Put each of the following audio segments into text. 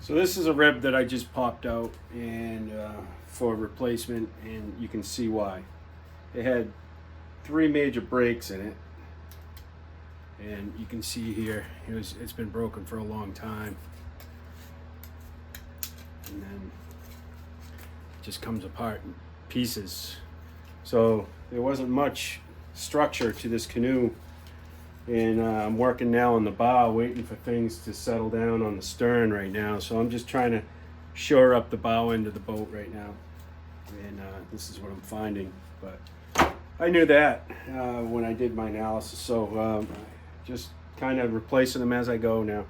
So this is a rib that I just popped out and for replacement, and you can see why. It had 3 major breaks in it, and you can see here it's been broken for a long time, and then it just comes apart in pieces. So there wasn't much structure to this canoe, and I'm working now on the bow, waiting for things to settle down on the stern right now. So I'm just trying to shore up the bow end of the boat right now, and this is what I'm finding. But I knew that when I did my analysis, so just kind of replacing them as I go now.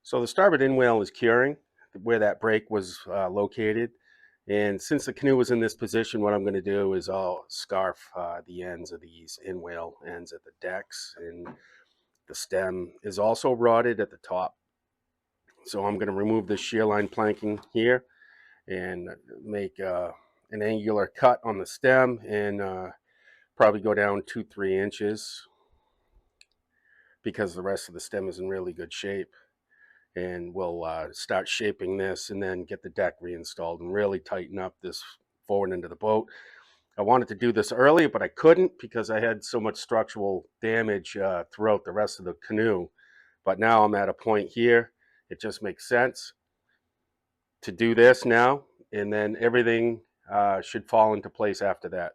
So the starboard inwale is curing where that break was located. And since the canoe was in this position, what I'm going to do is I'll scarf the ends of these inwale ends at the decks. And the stem is also rotted at the top. So I'm going to remove this shear line planking here and make an angular cut on the stem, and probably go down 2-3 inches because the rest of the stem is in really good shape. And we'll start shaping this and then get the deck reinstalled and really tighten up this forward end of the boat. I wanted to do this early, but I couldn't because I had so much structural damage throughout the rest of the canoe. But now I'm at a point here, it just makes sense to do this now, and then everything should fall into place after that.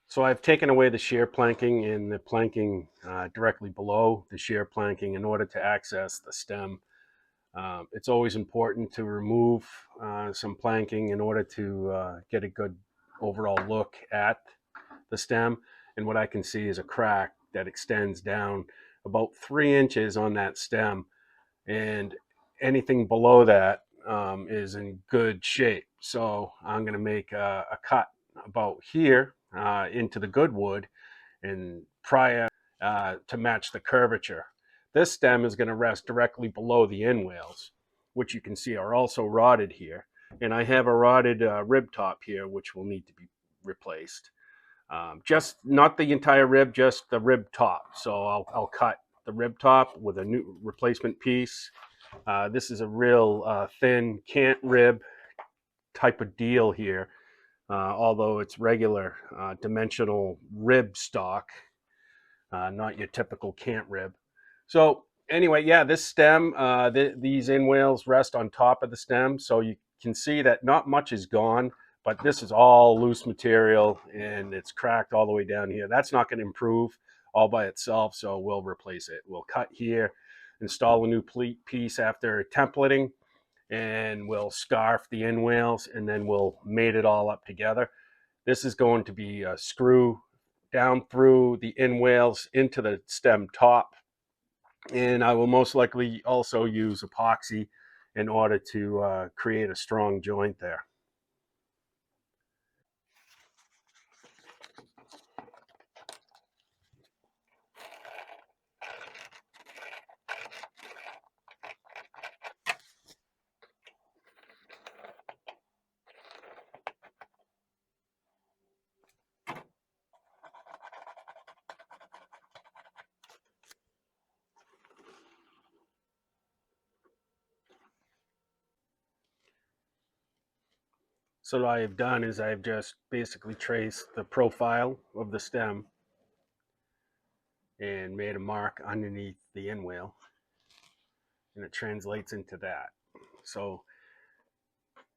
So I've taken away the shear planking and the planking directly below the shear planking in order to access the stem. It's always important to remove some planking in order to get a good overall look at the stem. And what I can see is a crack that extends down about 3 inches on that stem, and anything below that is in good shape. So I'm going to make a cut about here into the good wood and prior to match the curvature. This stem is going to rest directly below the inwales, which you can see are also rotted here. And I have a rotted rib top here, which will need to be replaced. Just not the entire rib, just the rib top. So I'll cut the rib top with a new replacement piece. This is a real thin cant rib type of deal here, although it's regular dimensional rib stock, not your typical cant rib. So anyway, yeah, this stem, these inwales rest on top of the stem, so you can see that not much is gone, but this is all loose material and it's cracked all the way down here. That's not going to improve all by itself, so we'll replace it. We'll cut here, install a new piece after templating, and we'll scarf the inwales, and then we'll mate it all up together. This is going to be a screw down through the inwales into the stem top, and I will most likely also use epoxy in order to create a strong joint there. So what I have done is I've just basically traced the profile of the stem and made a mark underneath the inwale, and it translates into that. So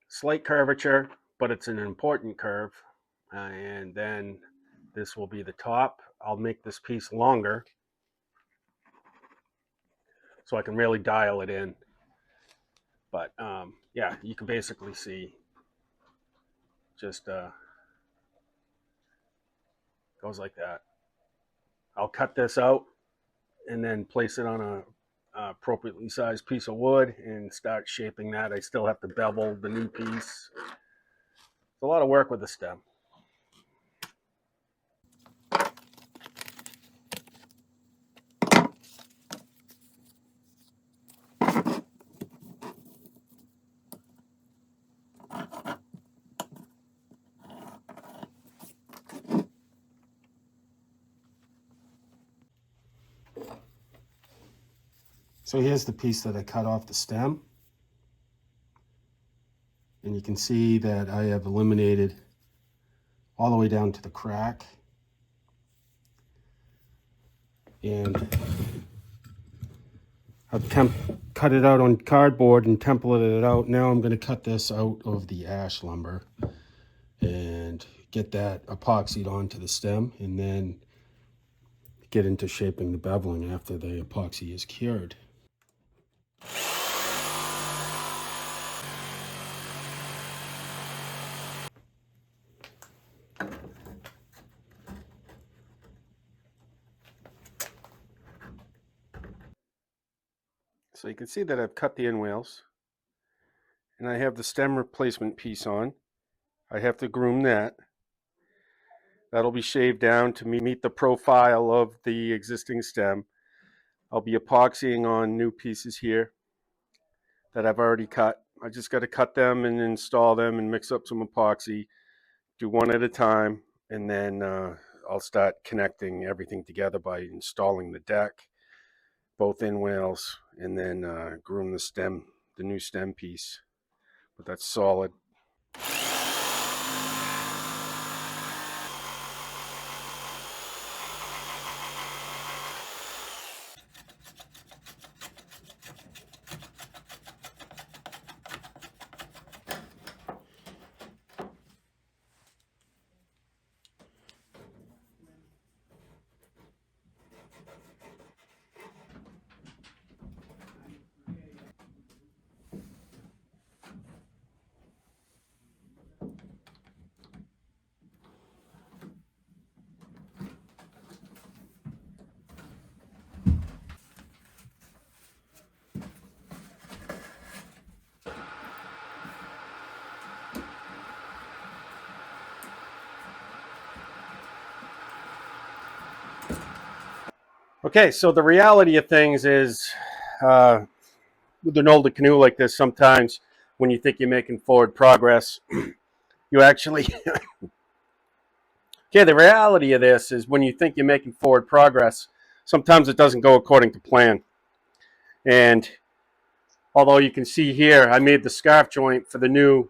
slight curvature, but it's an important curve. And then this will be the top. I'll make this piece longer so I can really dial it in. But yeah, you can basically see just goes like that. I'll cut this out and then place it on a appropriately sized piece of wood and start shaping that. I still have to bevel the new piece. It's a lot of work with the stem. So here's the piece that I cut off the stem. And you can see that I have eliminated all the way down to the crack. And I've cut it out on cardboard and templated it out. Now I'm going to cut this out of the ash lumber and get that epoxied onto the stem, and then get into shaping the beveling after the epoxy is cured. So you can see that I've cut the Inwales, and I have the stem replacement piece on. I have to groom that. That'll be shaved down to meet the profile of the existing stem. I'll be epoxying on new pieces here that I've already cut. I just got to cut them and install them and mix up some epoxy, do one at a time, and then I'll start connecting everything together by installing the deck, both Inwales, and then groom the stem, the new stem piece. But that's solid. Okay, so the reality of things is, with an older canoe like this, sometimes when you think you're making forward progress, you actually... Okay, the reality of this is when you think you're making forward progress, sometimes it doesn't go according to plan. And although you can see here, I made the scarf joint for the new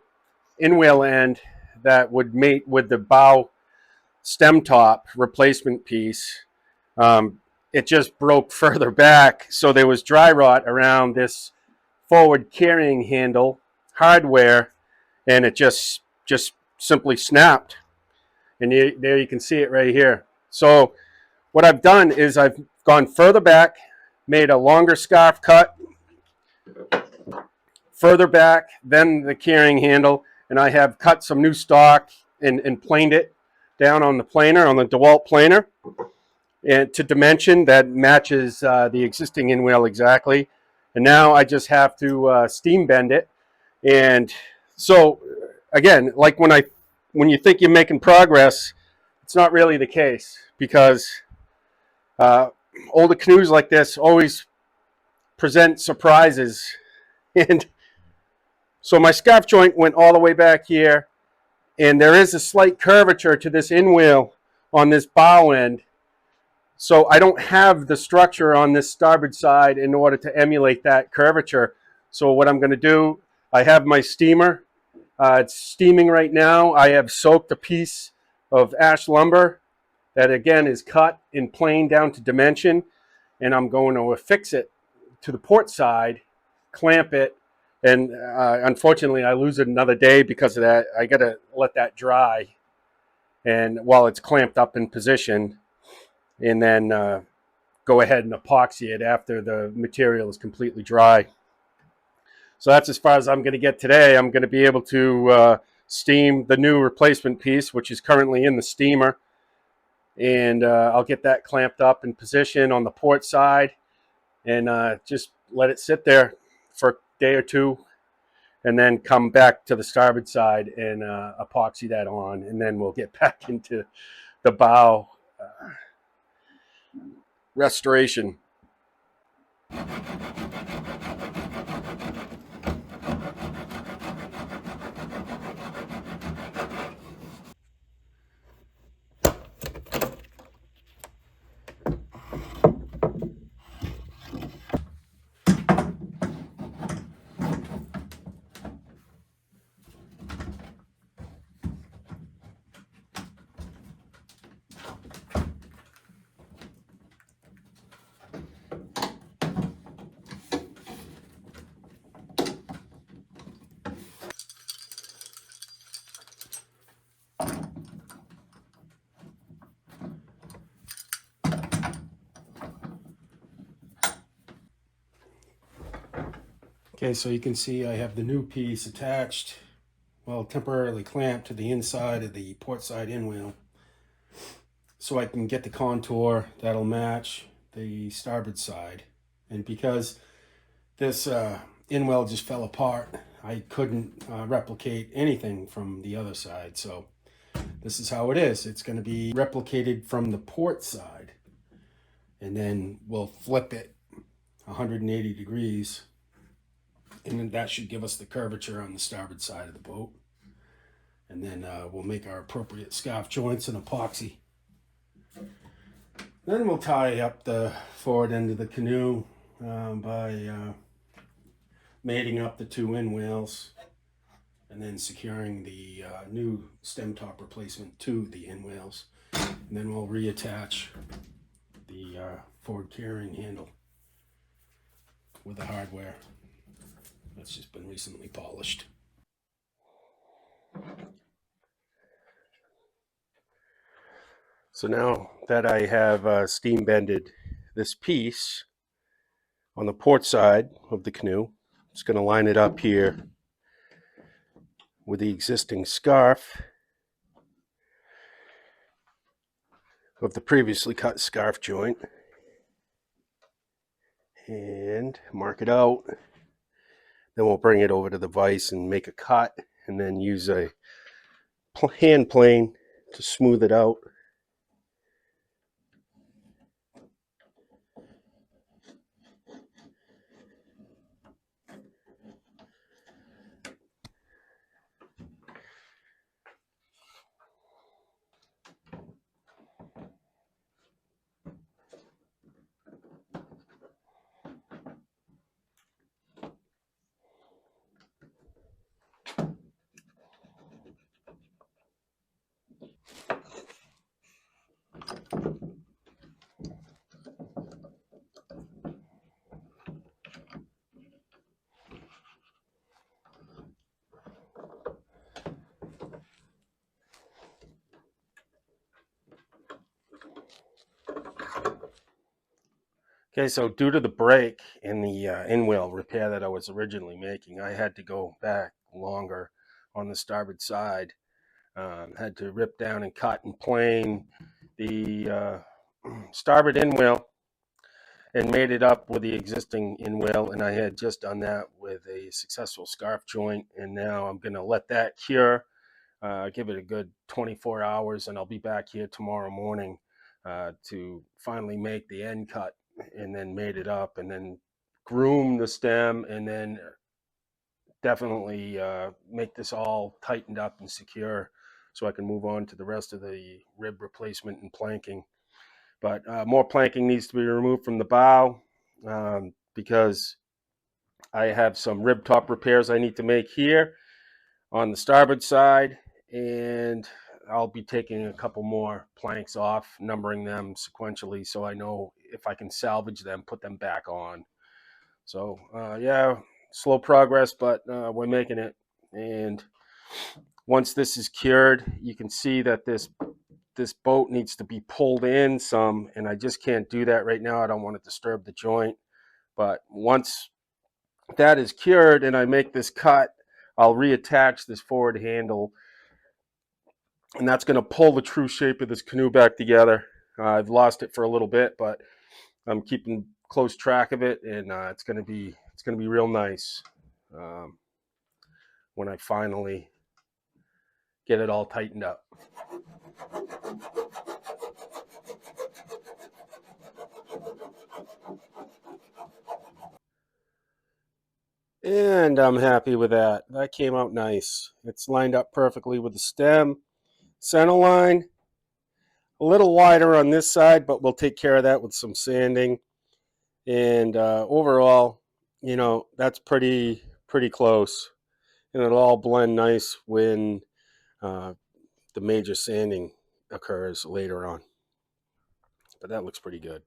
Inwale end that would mate with the bow stem top replacement piece. It just broke further back, so there was dry rot around this forward carrying handle hardware, and it just simply snapped. And there you can see it right here. So what I've done is I've gone further back, made a longer scarf cut, further back, then the carrying handle, and I have cut some new stock and planed it down on the planer, on the DeWalt planer, and to dimension that matches the existing Inwale exactly. And now I just have to steam bend it. And so again, like when you think you're making progress, it's not really the case, because older canoes like this always present surprises. And so my scarf joint went all the way back here, and there is a slight curvature to this Inwale on this bow end. So I don't have the structure on this starboard side in order to emulate that curvature. So what I'm going to do, I have my steamer. It's steaming right now. I have soaked a piece of ash lumber that again is cut and planed down to dimension, and I'm going to affix it to the port side, clamp it, and unfortunately I lose it another day because of that. I got to let that dry, and while it's clamped up in position, and then go ahead and epoxy it after the material is completely dry. So that's as far as I'm going to get today. I'm going to be able to steam the new replacement piece, which is currently in the steamer. And I'll get that clamped up in position on the port side and just let it sit there for a day or two, and then come back to the starboard side and epoxy that on, and then we'll get back into the bow restoration. Okay, so you can see I have the new piece attached, well, temporarily clamped to the inside of the port side inwale, so I can get the contour that'll match the starboard side. And because this inwale just fell apart, I couldn't replicate anything from the other side. So this is how it is. It's going to be replicated from the port side, and then we'll flip it 180 degrees, and then that should give us the curvature on the starboard side of the boat. And then we'll make our appropriate scarf joints and epoxy. Then we'll tie up the forward end of the canoe by mating up the two inwales, and then securing the new stem top replacement to the inwales. And then we'll reattach the forward carrying handle with the hardware that's just been recently polished. So now that I have steam bended this piece on the port side of the canoe, I'm just going to line it up here with the existing scarf of the previously cut scarf joint, and mark it out. Then we'll bring it over to the vise and make a cut, and then use a hand plane to smooth it out. Okay, so due to the break in the inwale repair that I was originally making, I had to go back longer on the starboard side. Had to rip down and cut and plane the starboard inwale and made it up with the existing inwale, and I had just done that with a successful scarf joint, and now I'm going to let that cure, give it a good 24 hours, and I'll be back here tomorrow morning to finally make the end cut, and then made it up, and then groom the stem, and then definitely make this all tightened up and secure so I can move on to the rest of the rib replacement and planking. But more planking needs to be removed from the bow because I have some rib top repairs I need to make here on the starboard side, and I'll be taking a couple more planks off, numbering them sequentially so I know if I can salvage them, put them back on. So yeah, slow progress, but we're making it. And once this is cured, you can see that this this boat needs to be pulled in some, and I just can't do that right now. I don't want to disturb the joint. But once that is cured and I make this cut, I'll reattach this forward handle, and that's going to pull the true shape of this canoe back together. I've lost it for a little bit, but I'm keeping close track of it, and it's going to be real nice when I finally get it all tightened up. And I'm happy with that. That came out nice. It's lined up perfectly with the stem. Center line, a little wider on this side, but we'll take care of that with some sanding. And overall, you know, that's pretty close. And it'll all blend nice when the major sanding occurs later on. But that looks pretty good.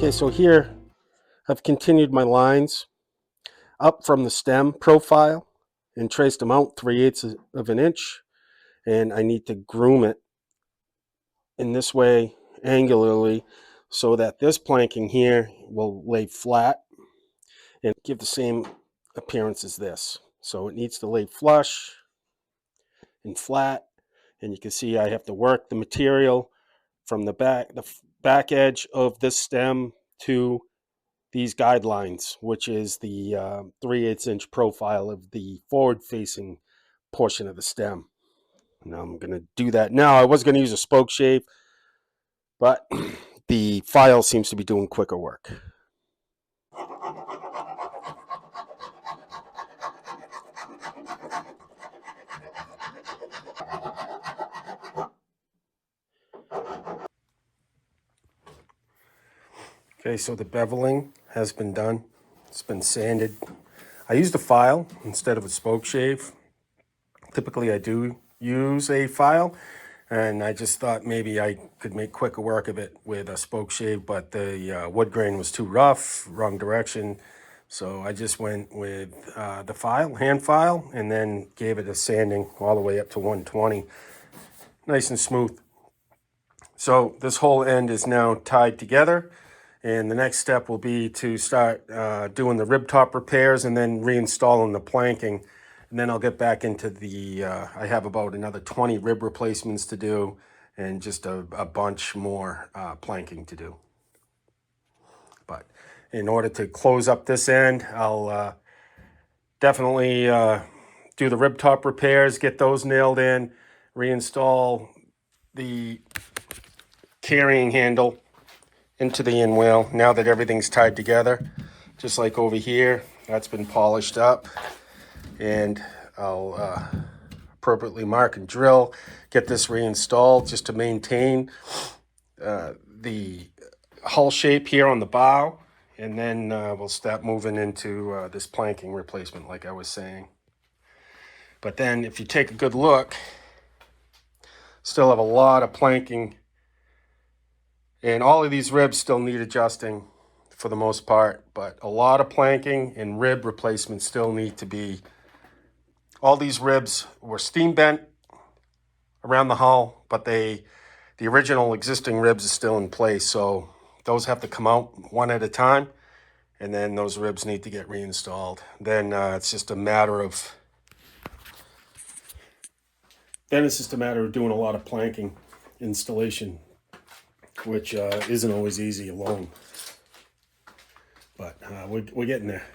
Okay, so here I've continued my lines up from the stem profile and traced them out 3/8 of an inch, and I need to groom it in this way angularly so that this planking here will lay flat and give the same appearance as this. So it needs to lay flush and flat, and you can see I have to work the material from the back edge of this stem to these guidelines, which is the 3/8 inch profile of the forward facing portion of the stem. Now I'm going to do that now. I was going to use a spoke shave, but the file seems to be doing quicker work. Okay, so the beveling has been done. It's been sanded. I used a file instead of a spoke shave. Typically I do use a file, and I just thought maybe I could make quicker work of it with a spoke shave, but the wood grain was too rough, wrong direction. So I just went with the file, hand file, and then gave it a sanding all the way up to 120. Nice and smooth. So this whole end is now tied together, and the next step will be to start doing the rib top repairs and then reinstalling the planking. And then I'll get back into the, I have about another 20 rib replacements to do, and just a bunch more planking to do. But in order to close up this end, I'll definitely do the rib top repairs, get those nailed in, reinstall the carrying handle into the Inwale now that everything's tied together. Just like over here, that's been polished up, and I'll appropriately mark and drill, get this reinstalled just to maintain the hull shape here on the bow, and then we'll start moving into this planking replacement like I was saying. But then if you take a good look, still have a lot of planking, and all of these ribs still need adjusting for the most part, but a lot of planking and rib replacements still need to be. All these ribs were steam bent around the hull, but the original existing ribs are still in place, so those have to come out one at a time, and then those ribs need to get reinstalled. Then it's just a matter of doing a lot of planking installation, which isn't always easy alone, but we're getting there.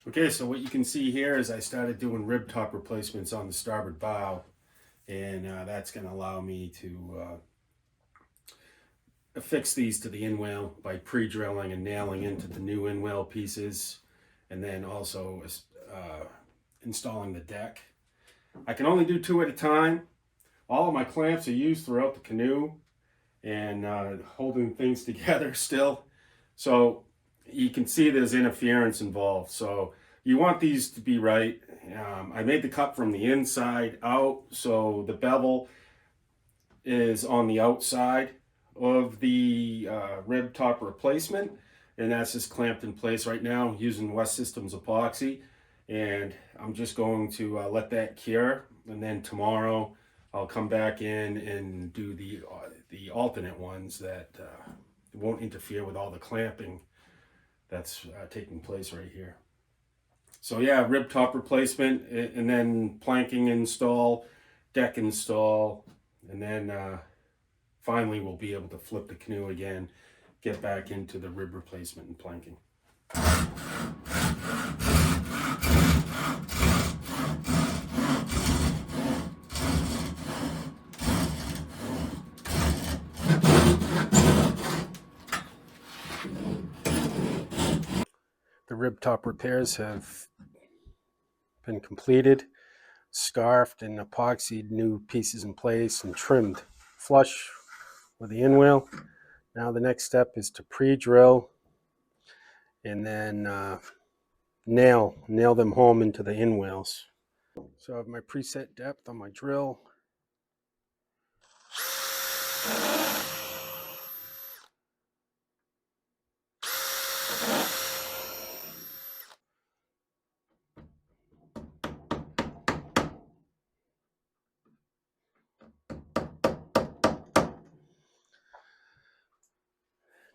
Okay, so what you can see here is I started doing rib top replacements on the starboard bow, and that's going to allow me to affix these to the Inwale by pre-drilling and nailing into the new Inwale pieces, and then also installing the deck. I can only do 2 at a time. All of my clamps are used throughout the canoe and holding things together still. So you can see there's interference involved. So you want these to be right. I made the cut from the inside out, so the bevel is on the outside of the rib top replacement, and that's just clamped in place right now using West Systems epoxy. And I'm just going to let that cure, and then tomorrow I'll come back in and do the alternate ones that won't interfere with all the clamping that's taking place right here. So yeah, rib top replacement, and then planking install, deck install, and then finally we'll be able to flip the canoe again, get back into the rib replacement and planking. The rib top repairs have been completed, scarfed and epoxied new pieces in place and trimmed flush with the Inwale. Now the next step is to pre-drill and then nail them home into the Inwales. So I have my preset depth on my drill.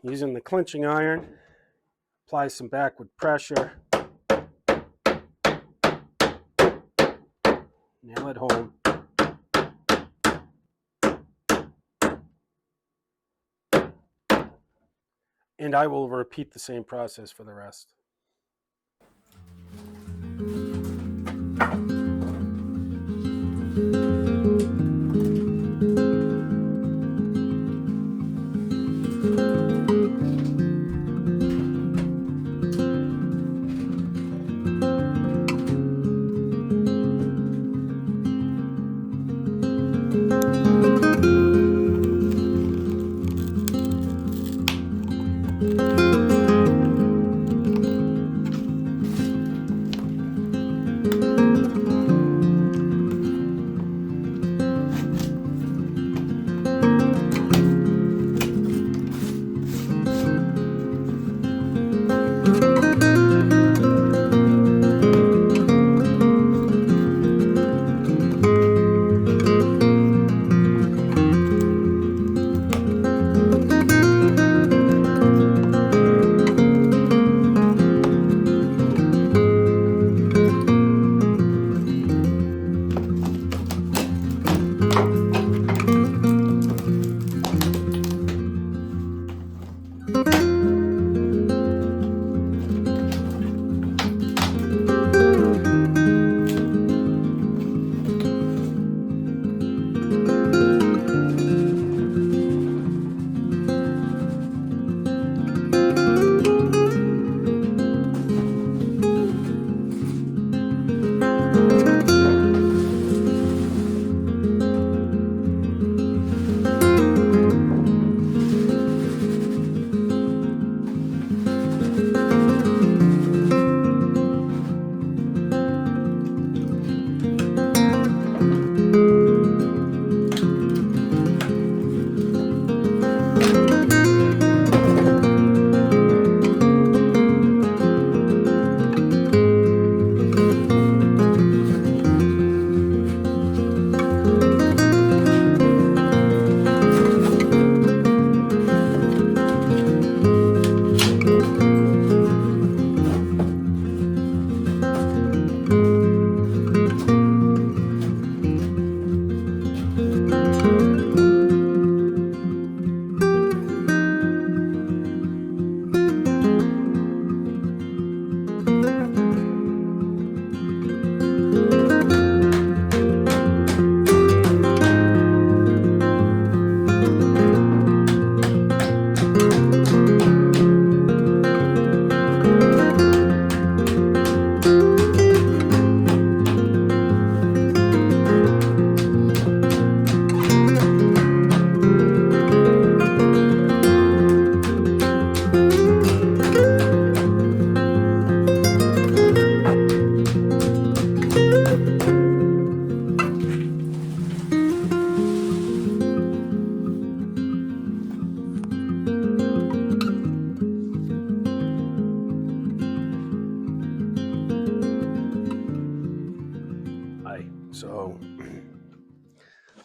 Using the clinching iron, apply some backward pressure, nail it home. And I will repeat the same process for the rest.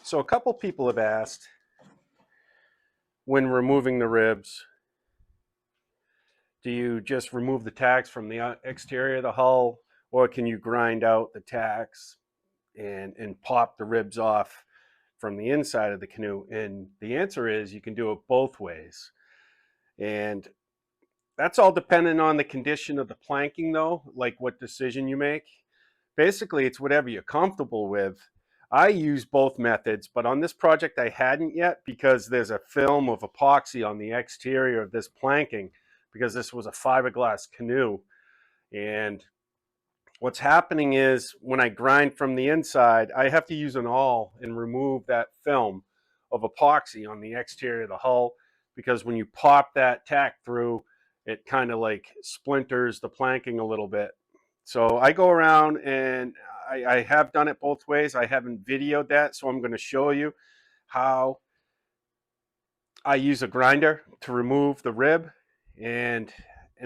So a couple people have asked, when removing the ribs, do you just remove the tacks from the exterior of the hull, or can you grind out the tacks and pop the ribs off from the inside of the canoe? And the answer is you can do it both ways. And that's all dependent on the condition of the planking, though, like what decision you make. Basically, it's whatever you're comfortable with. I use both methods, but on this project I hadn't yet because there's a film of epoxy on the exterior of this planking because this was a fiberglass canoe. And what's happening is when I grind from the inside, I have to use an awl and remove that film of epoxy on the exterior of the hull, because when you pop that tack through, it kind of like splinters the planking a little bit. So I go around and I have done it both ways. I haven't videoed that, so I'm going to show you how I use a grinder to remove the rib, and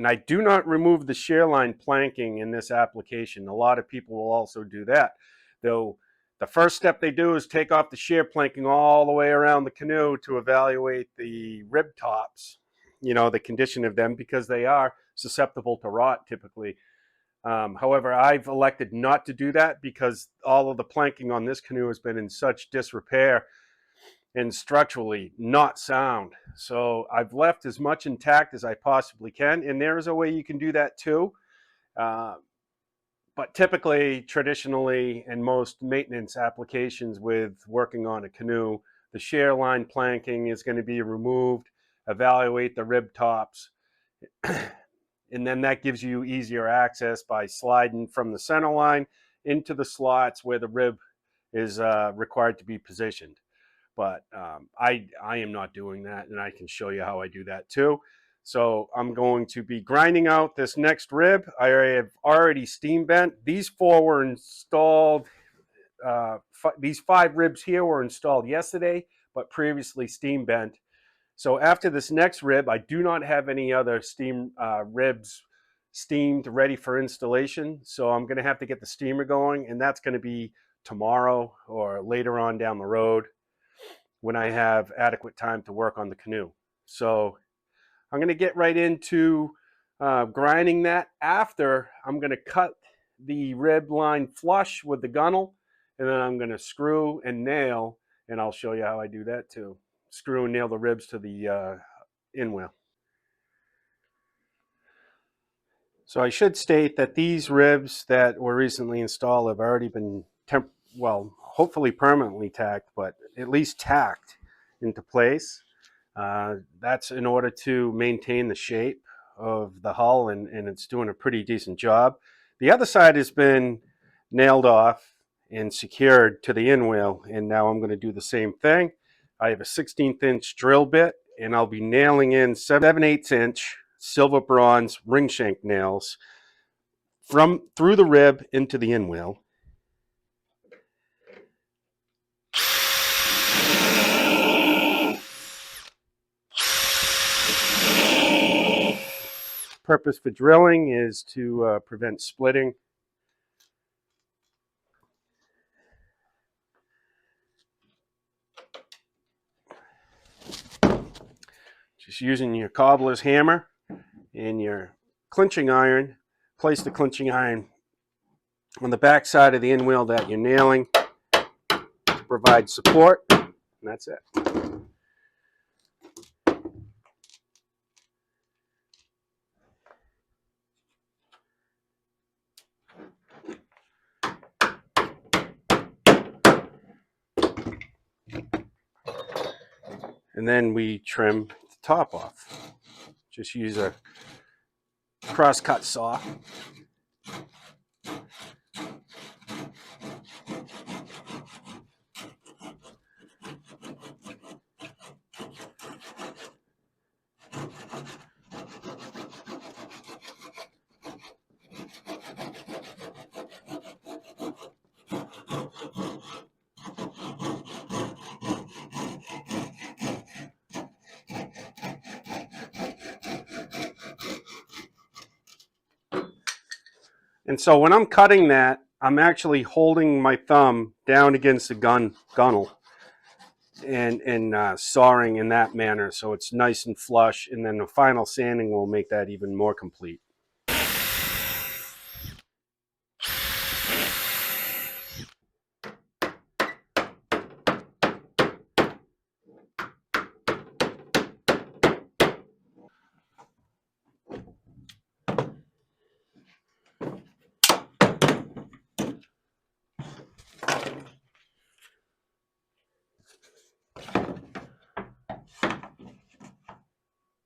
I do not remove the shear line planking in this application. A lot of people will also do that. Though the first step they do is take off the shear planking all the way around the canoe to evaluate the rib tops, you know, the condition of them, because they are susceptible to rot typically. However, I've elected not to do that because all of the planking on this canoe has been in such disrepair and structurally not sound. So I've left as much intact as I possibly can, and there is a way you can do that too. But typically, traditionally, in most maintenance applications with working on a canoe, the shear line planking is going to be removed, evaluate the rib tops, and then that gives you easier access by sliding from the center line into the slots where the rib is required to be positioned. But I am not doing that, and I can show you how I do that too. So I'm going to be grinding out this next rib. I have already steam bent. These four were installed, these 5 ribs here were installed yesterday, but previously steam bent. So after this next rib, I do not have any other ribs steamed ready for installation. So I'm going to have to get the steamer going, and that's going to be tomorrow or later on down the road when I have adequate time to work on the canoe. So I'm going to get right into grinding that. After, I'm going to cut the rib line flush with the gunnel, and then I'm going to screw and nail, and I'll show you how I do that too. Screw and nail the ribs to the Inwale. So I should state that these ribs that were recently installed have already been hopefully permanently tacked, but at least tacked into place. That's in order to maintain the shape of the hull, and it's doing a pretty decent job. The other side has been nailed off and secured to the Inwale, and now I'm going to do the same thing. I have a 16th inch drill bit, and I'll be nailing in 7/8 inch silver bronze ring shank nails through the rib into the Inwale. Purpose for drilling is to prevent splitting. Just using your cobbler's hammer and your clinching iron, place the clinching iron on the back side of the Inwale that you're nailing to provide support, and that's it. And then we trim the top off. Just use a cross-cut saw. And so when I'm cutting that, I'm actually holding my thumb down against the gunnel. and sawing in that manner, so it's nice and flush, and then the final sanding will make that even more complete.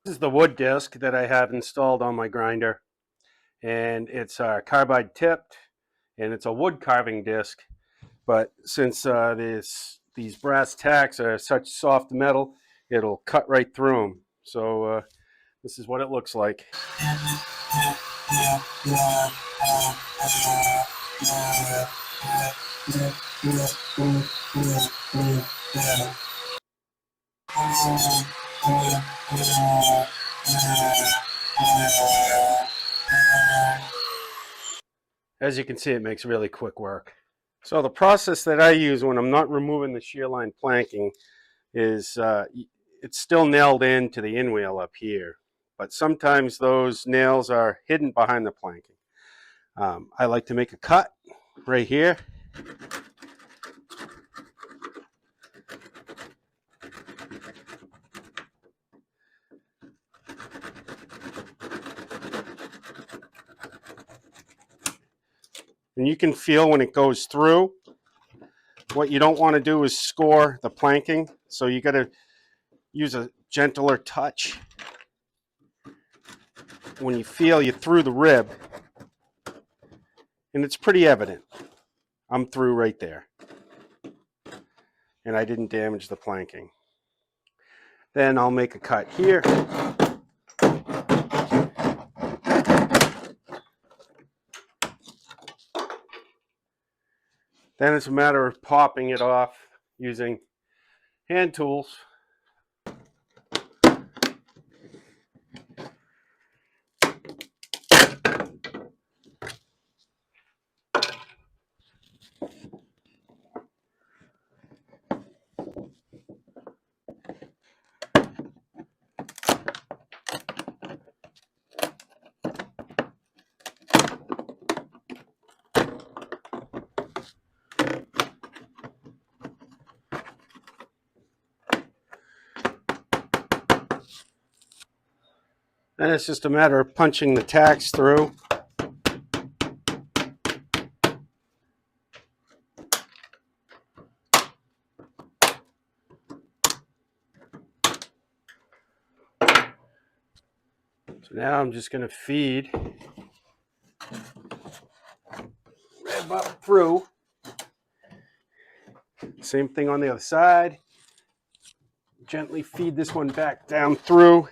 This is the wood disc that I have installed on my grinder, and it's carbide tipped, and it's a wood carving disc. But since these brass tacks are such soft metal, it'll cut right through them. So this is what it looks like. As you can see, it makes really quick work. So the process that I use when I'm not removing the shear line planking is it's still nailed into the inwale up here, but sometimes those nails are hidden behind the planking. I like to make a cut right here. And you can feel when it goes through. What you don't want to do is score the planking, so you got to use a gentler touch. When you feel you through the rib, and it's pretty evident. I'm through right there. And I didn't damage the planking. Then I'll make a cut here. Then it's a matter of popping it off using hand tools. Then it's just a matter of punching the tacks through. So now I'm just going to feed rib up through. Same thing on the other side. Gently feed this one back down through.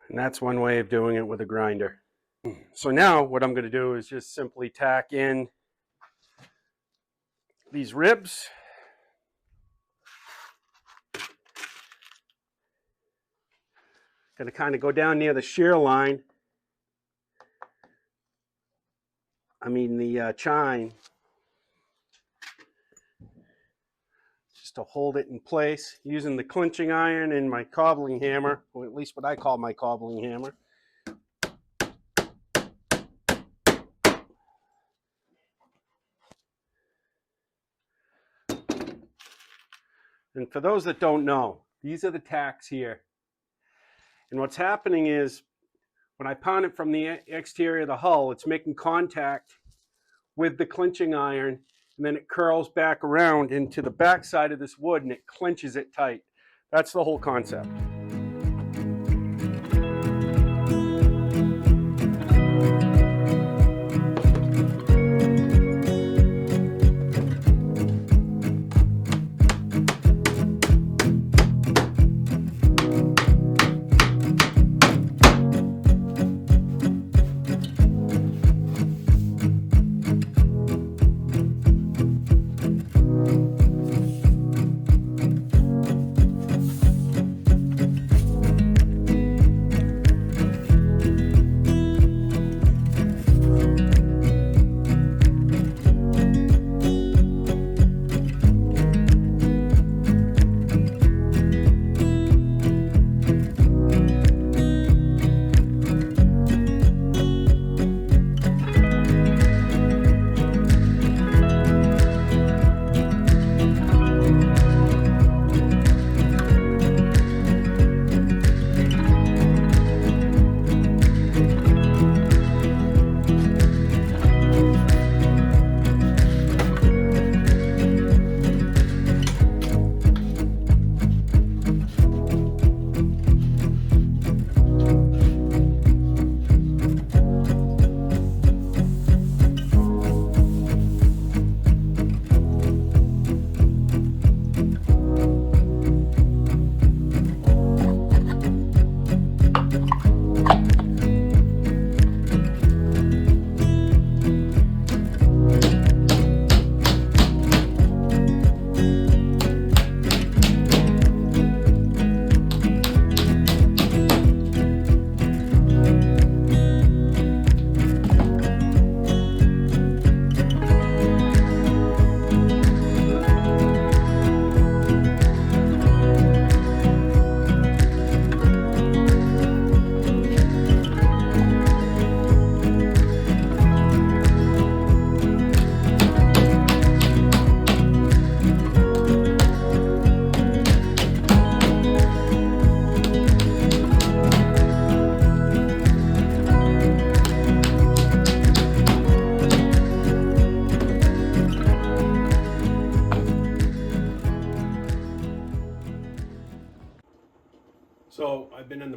And that's one way of doing it with a grinder. So now what I'm going to do is just simply tack in these ribs. Going to kind of go down near the shear line. The chine. Just to hold it in place using the clinching iron and my cobbling hammer, or at least what I call my cobbling hammer. And for those that don't know, these are the tacks here. And what's happening is when I pound it from the exterior of the hull, it's making contact with the clinching iron, and then it curls back around into the back side of this wood and it clinches it tight. That's the whole concept.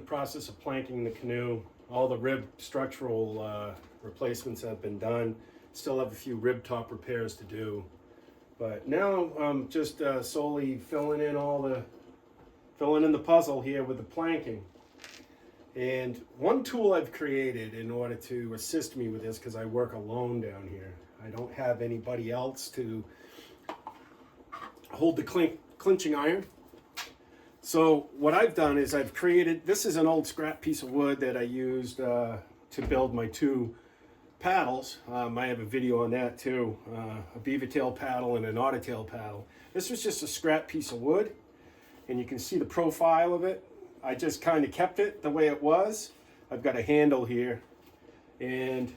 process of planking the canoe. All the rib structural replacements have been done. Still have a few rib top repairs to do. But now I'm just solely filling in the puzzle here with the planking. And one tool I've created in order to assist me with this, because I work alone down here. I don't have anybody else to hold the clinching iron. So what I've done is I've created, this is an old scrap piece of wood that I used to build my two paddles. I have a video on that too, a beaver tail paddle and an otter tail paddle. This was just a scrap piece of wood, and you can see the profile of it. I just kind of kept it the way it was. I've got a handle here, and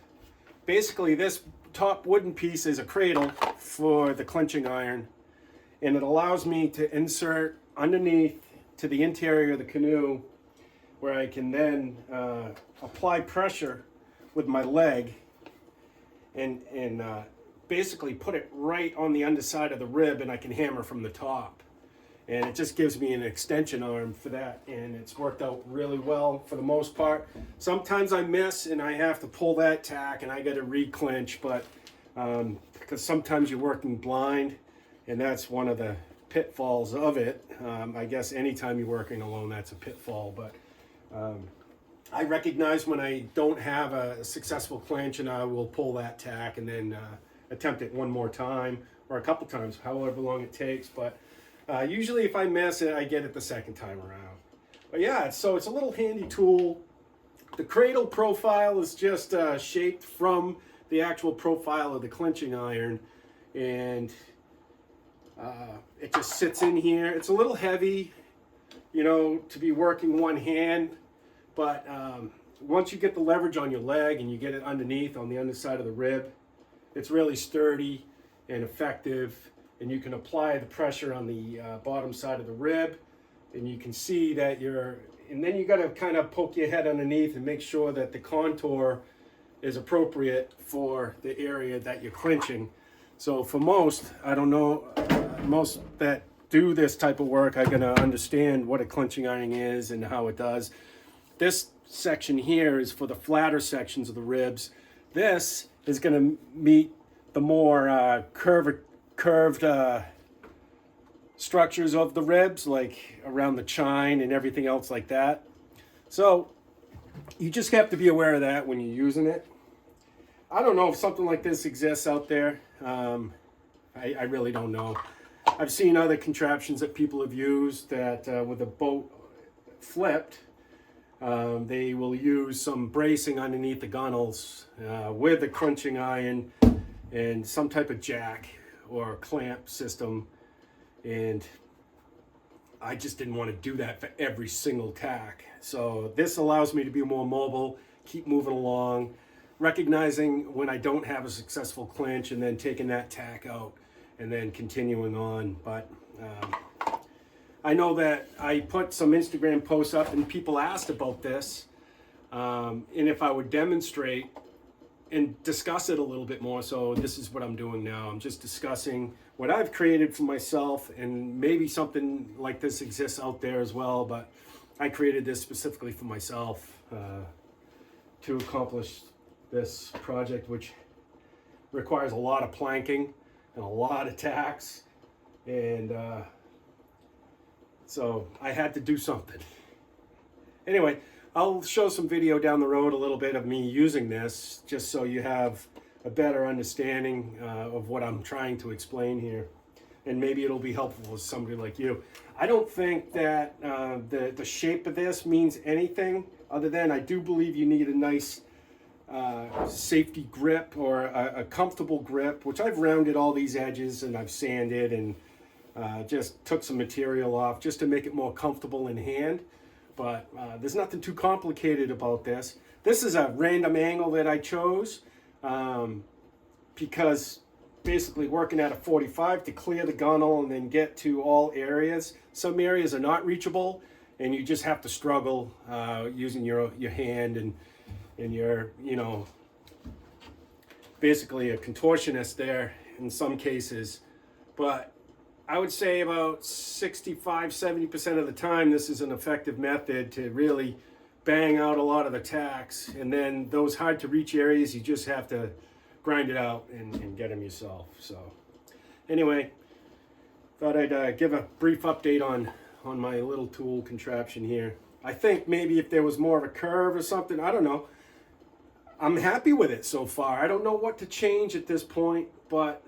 basically this top wooden piece is a cradle for the clinching iron, and it allows me to insert underneath to the interior of the canoe, where I can then apply pressure with my leg and basically put it right on the underside of the rib, and I can hammer from the top. And it just gives me an extension arm for that, and it's worked out really well for the most part. Sometimes I miss and I have to pull that tack and I got to re-clinch, but because sometimes you're working blind, and that's one of the pitfalls of it. I guess anytime you're working alone, that's a pitfall, but I recognize when I don't have a successful clinch, and I will pull that tack and then attempt it one more time, or a couple times, however long it takes. But usually if I miss it, I get it the second time around. But yeah, so it's a little handy tool. The cradle profile is just shaped from the actual profile of the clinching iron, and it just sits in here. It's a little heavy, you know, to be working one hand, but once you get the leverage on your leg and you get it underneath on the underside of the rib, it's really sturdy and effective, and you can apply the pressure on the bottom side of the rib, and you can see that and then you got to kind of poke your head underneath and make sure that the contour is appropriate for the area that you're clinching. So for most, I don't know, most that do this type of work are going to understand what a clinching iron is and how it does. This section here is for the flatter sections of the ribs. This is going to meet the more curved structures of the ribs, like around the chine and everything else like that. So you just have to be aware of that when you're using it. I don't know if something like this exists out there. I really don't know. I've seen other contraptions that people have used that with a boat flipped, they will use some bracing underneath the gunnels with a crunching iron and some type of jack or clamp system. And I just didn't want to do that for every single tack. So this allows me to be more mobile, keep moving along, recognizing when I don't have a successful clinch, and then taking that tack out and then continuing on. But I know that I put some Instagram posts up and people asked about this, and if I would demonstrate and discuss it a little bit more. So this is what I'm doing now. I'm just discussing what I've created for myself, and maybe something like this exists out there as well, but I created this specifically for myself to accomplish this project, which requires a lot of planking and a lot of tacks, and so I had to do something. Anyway, I'll show some video down the road a little bit of me using this, just so you have a better understanding of what I'm trying to explain here, and maybe it'll be helpful to somebody like you. I don't think that the shape of this means anything other than I do believe you need a nice safety grip, or a comfortable grip, which I've rounded all these edges and I've sanded and just took some material off just to make it more comfortable in hand. But there's nothing too complicated about this. This is a random angle that I chose because basically working at a 45 to clear the gunnel and then get to all areas. Some areas are not reachable, and you just have to struggle using your hand, and you're, you know, basically a contortionist there in some cases. But I would say about 65-70% of the time this is an effective method to really bang out a lot of the tacks, and then those hard to reach areas, you just have to grind it out and get them yourself. So anyway, thought I'd give a brief update on my little tool contraption here. I think maybe if there was more of a curve or something, I don't know. I'm happy with it so far. I don't know what to change at this point, but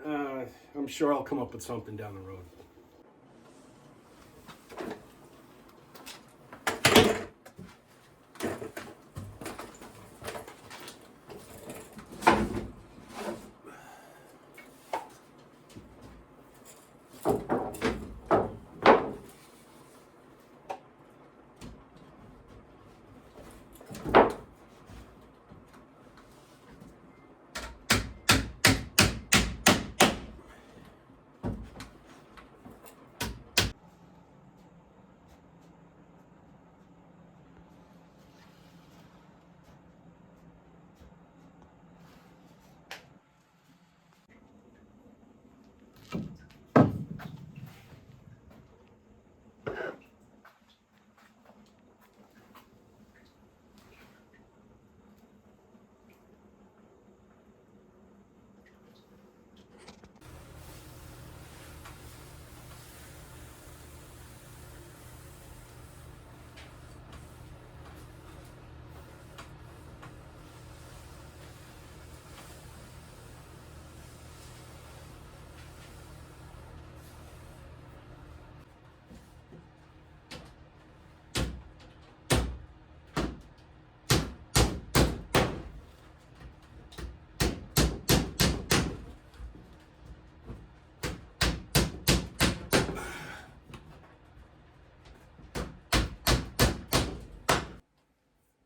I'm sure I'll come up with something down the road.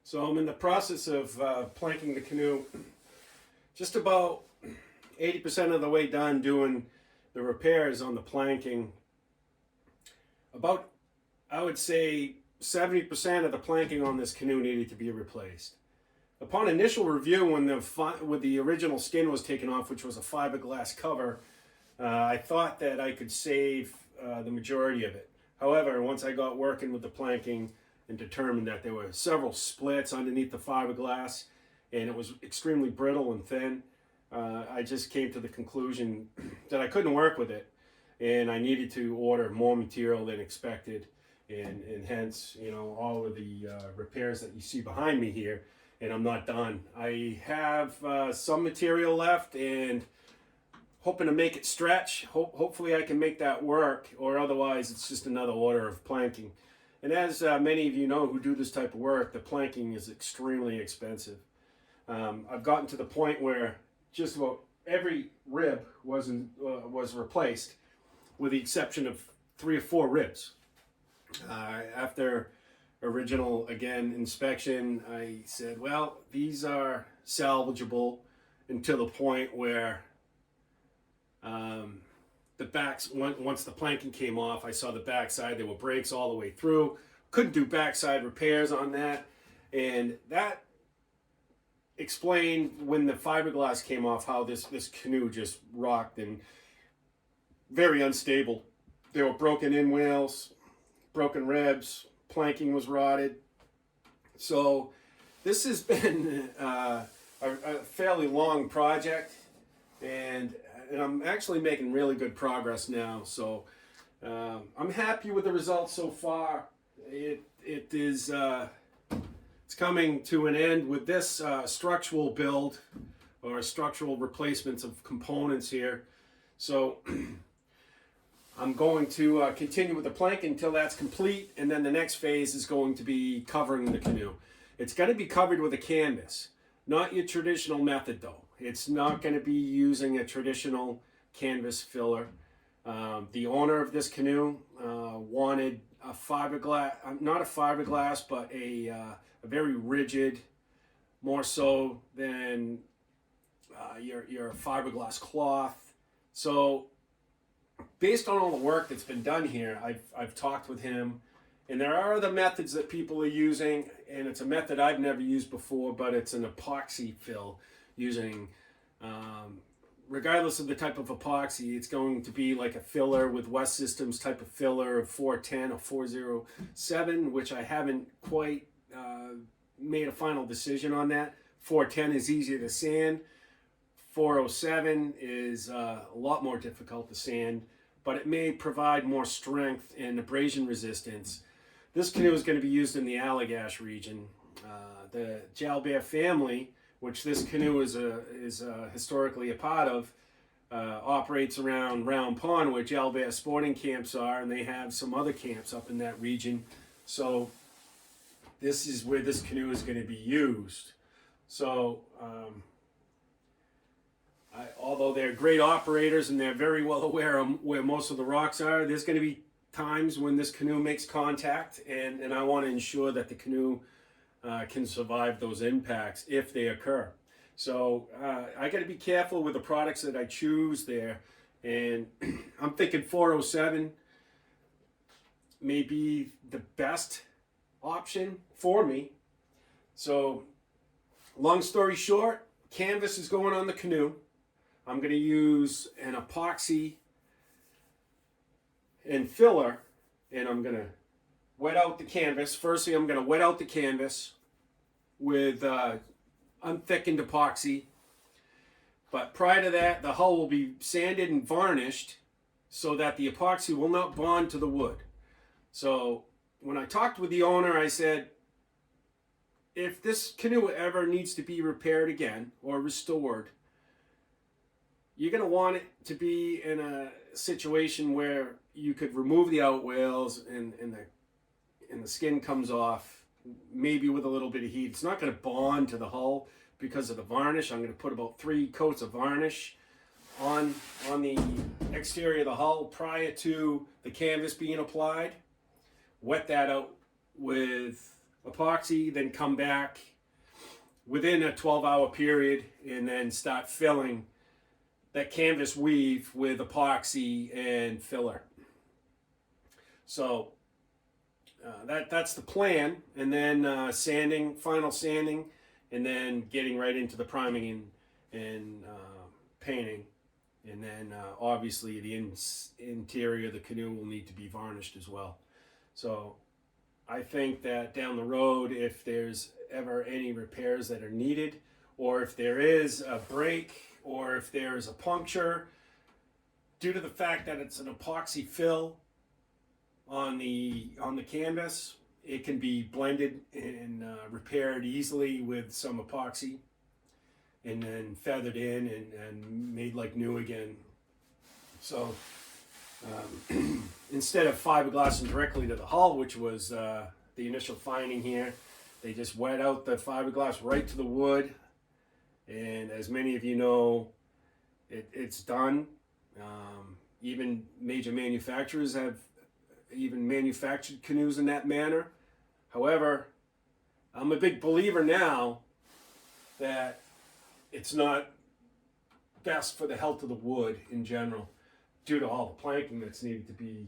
So I'm in the process of planking the canoe. Just about 80% of the way done doing the repairs on the planking. About, I would say, 70% of the planking on this canoe needed to be replaced. Upon initial review, when the original skin was taken off, which was a fiberglass cover, I thought that I could save the majority of it. However, once I got working with the planking and determined that there were several splits underneath the fiberglass and it was extremely brittle and thin, I just came to the conclusion that I couldn't work with it, and I needed to order more material than expected, and hence, you know, all of the repairs that you see behind me here. And I'm not done. I have some material left and hoping to make it stretch. Hopefully I can make that work, or otherwise it's just another order of planking. And as many of you know who do this type of work, the planking is extremely expensive. I've gotten to the point where just about every rib was replaced, with the exception of 3 or 4 ribs. After original, again, inspection, I said, well, these are salvageable, until the point where the backs, once the planking came off, I saw the backside, there were breaks all the way through. Couldn't do backside repairs on that, and that explained, when the fiberglass came off, how this canoe just rocked and very unstable. There were broken inwales, broken ribs, planking was rotted. So this has been a fairly long project, and I'm actually making really good progress now. So I'm happy with the results so far. It's coming to an end with this structural build, or structural replacements of components here. So I'm going to continue with the plank until that's complete, and then the next phase is going to be covering the canoe. It's going to be covered with a canvas, not your traditional method though. It's not going to be using a traditional canvas filler. The owner of this canoe wanted a fiberglass, not a fiberglass, but a very rigid, more so than your fiberglass cloth. So based on all the work that's been done here, I've talked with him, and there are other methods that people are using, and it's a method I've never used before, but it's an epoxy fill using, regardless of the type of epoxy, it's going to be like a filler with West Systems type of filler of 410 or 407, which I haven't quite made a final decision on that. 410 is easier to sand. 407 is a lot more difficult to sand, but it may provide more strength and abrasion resistance. This canoe is going to be used in the Allagash region. The Jalbert family, which this canoe is historically a part of, operates around Round Pond, where Jalbert sporting camps are, and they have some other camps up in that region. So this is where this canoe is going to be used. So although they're great operators and they're very well aware of where most of the rocks are, there's going to be times when this canoe makes contact, and I want to ensure that the canoe can survive those impacts if they occur. So I got to be careful with the products that I choose there, and I'm thinking 407 may be the best option for me. So long story short, canvas is going on the canoe. I'm going to use an epoxy and filler, and I'm going to wet out the canvas. Firstly, I'm going to wet out the canvas with unthickened epoxy. But prior to that, the hull will be sanded and varnished so that the epoxy will not bond to the wood. So when I talked with the owner, I said, if this canoe ever needs to be repaired again or restored, you're going to want it to be in a situation where you could remove the outwales and the skin comes off, maybe with a little bit of heat. It's not going to bond to the hull because of the varnish. I'm going to put about 3 coats of varnish on the exterior of the hull prior to the canvas being applied. Wet that out with epoxy, then come back within a 12-hour period and then start filling that canvas weave with epoxy and filler. So that's the plan, and then sanding, final sanding, and then getting right into the priming and painting, and then obviously the interior of the canoe will need to be varnished as well. So I think that down the road, if there's ever any repairs that are needed, or if there is a break, or if there's a puncture, due to the fact that it's an epoxy fill on the canvas, it can be blended and repaired easily with some epoxy, and then feathered in and made like new again. So instead of fiberglassing directly to the hull, which was the initial finding here, they just wet out the fiberglass right to the wood. And as many of you know, it's done. Even major manufacturers have even manufactured canoes in that manner. However, I'm a big believer now that it's not best for the health of the wood in general, due to all the planking that's needed to be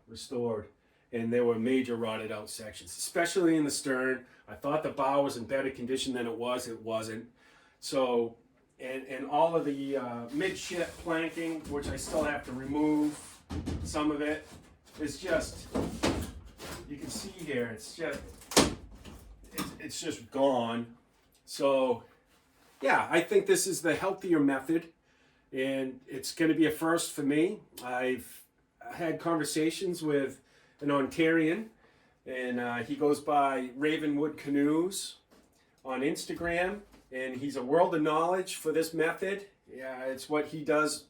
restored. And there were major rotted out sections, especially in the stern. I thought the bow was in better condition than it was. It wasn't. So, and all of the midship planking, which I still have to remove some of it, is just, you can see here, it's just gone. So, yeah, I think this is the healthier method, and it's going to be a first for me. I've had conversations with an Ontarian, and he goes by Ravenwood Canoes on Instagram. And he's a world of knowledge for this method. Yeah, it's what he does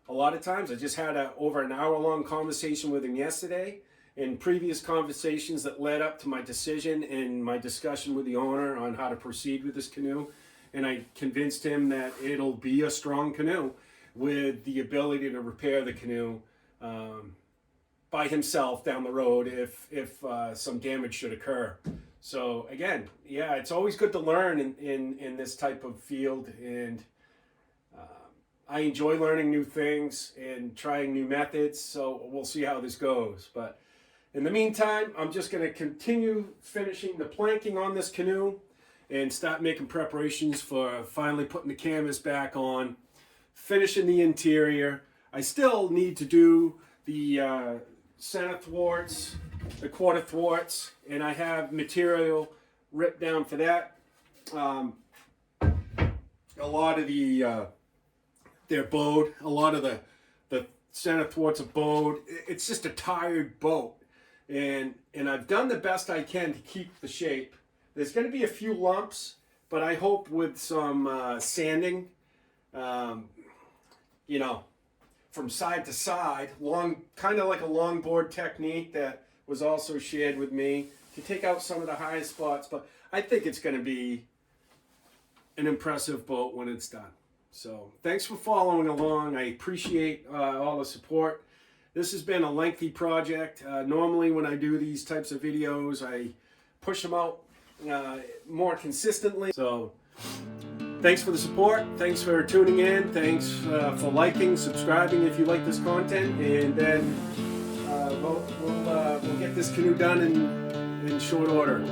a lot of times. I just had over an hour-long conversation with him yesterday, and previous conversations that led up to my decision and my discussion with the owner on how to proceed with this canoe. And I convinced him that it'll be a strong canoe with the ability to repair the canoe by himself down the road if some damage should occur. So again, yeah, it's always good to learn in this type of field, and I enjoy learning new things and trying new methods, so we'll see how this goes. But in the meantime, I'm just going to continue finishing the planking on this canoe and start making preparations for finally putting the canvas back on, finishing the interior. I still need to do the center thwarts, the quarter thwarts, and I have material rip down for that. A lot of they're bowed. A lot of the center thwarts are bowed. It's just a tired boat, and I've done the best I can to keep the shape. There's going to be a few lumps, but I hope with some sanding, you know, from side to side, kind of like a longboard technique that was also shared with me to take out some of the highest spots. But I think it's going to be an impressive boat when it's done. So thanks for following along. I appreciate all the support. This has been a lengthy project. Normally when I do these types of videos, I push them out more consistently. So thanks for the support. Thanks for tuning in. Thanks for liking, subscribing if you like this content. And then we'll get this canoe done in short order.